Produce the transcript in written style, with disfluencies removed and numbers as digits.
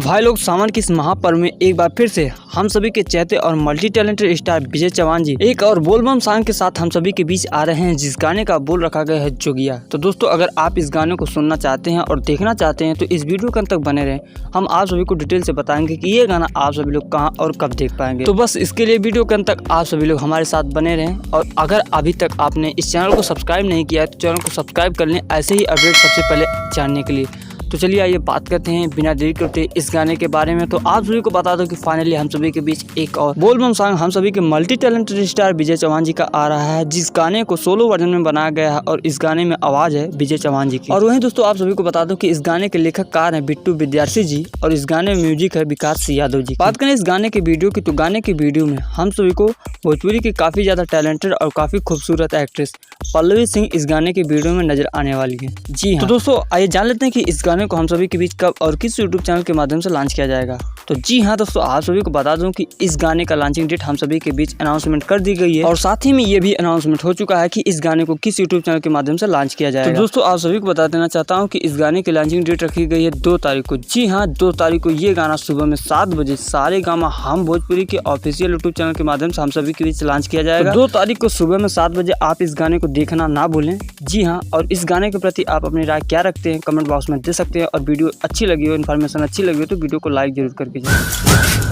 भाई लोग, सावन के इस महापर्व में एक बार फिर से हम सभी के चहते और मल्टी टैलेंटेड स्टार विजय चौहान जी एक और बोलबम सॉन्ग के साथ हम सभी के बीच आ रहे हैं, जिस गाने का बोल रखा गया है जोगिया। तो दोस्तों, अगर आप इस गाने को सुनना चाहते हैं और देखना चाहते हैं तो इस वीडियो के अंत तक बने रहें। हम आप सभी को डिटेल से बताएंगे कि ये गाना आप सभी लोग कहाँ और कब देख पाएंगे। तो बस इसके लिए वीडियो के अंत तक आप सभी लोग हमारे साथ बने रहें। और अगर अभी तक आपने इस चैनल को सब्सक्राइब नहीं किया है तो चैनल को सब्सक्राइब कर लें, ऐसे ही अपडेट सबसे पहले जानने के लिए। तो चलिए आइए बात करते हैं बिना देरी करते इस गाने के बारे में। तो आप सभी को बता दो कि फाइनली हम सभी के बीच एक और बोलबम सॉन्ग हम सभी के मल्टी टैलेंटेड स्टार विजय चौहान जी का आ रहा है, जिस गाने को सोलो वर्जन में बनाया गया है और इस गाने में आवाज है विजय चौहान जी की। और वहीं दोस्तों, आप सभी को बता दो कि इस गाने के लेखककार हैं बिट्टू विद्यार्थी जी और इस गाने में म्यूजिक है विकास यादव जी। बात करें इस गाने के वीडियो की, तो गाने के वीडियो में हम सभी को भोजपुरी की काफी ज्यादा टैलेंटेड और काफी खूबसूरत एक्ट्रेस पल्लवी सिंह इस गाने के वीडियो में नजर आने वाली है। जी हाँ, तो दोस्तों आइए जान लेते हैं कि इस गाने को हम सभी के बीच कब और किस यूट्यूब चैनल के माध्यम से लॉन्च किया जाएगा। तो जी हाँ दोस्तों, आप सभी को बता दूं कि इस गाने का लॉन्चिंग डेट हम सभी के बीच अनाउंसमेंट कर दी गई है और साथ ही में ये भी अनाउंसमेंट हो चुका है कि इस गाने को किस यूट्यूब चैनल के माध्यम से लॉन्च किया जाएगा। तो दोस्तों, आप सभी को बता देना चाहता हूँ कि इस गाने की लॉन्चिंग डेट रखी गई है 2 तारीख को। जी हाँ, 2 तारीख को ये गाना सुबह में 7 बजे सारेगामा हम भोजपुरी के ऑफिशियल यूट्यूब चैनल के माध्यम से हम सभी के बीच लॉन्च किया जाएगा। 2 तारीख को सुबह में 7 बजे आप इस गाने को देखना ना भूलें। जी हाँ, और इस गाने के प्रति आप अपनी राय क्या रखते हैं कमेंट बॉक्स में दे सकते हैं। और वीडियो अच्छी लगी हो, इन्फॉर्मेशन अच्छी लगी हो तो वीडियो को लाइक जरूर करके जाए।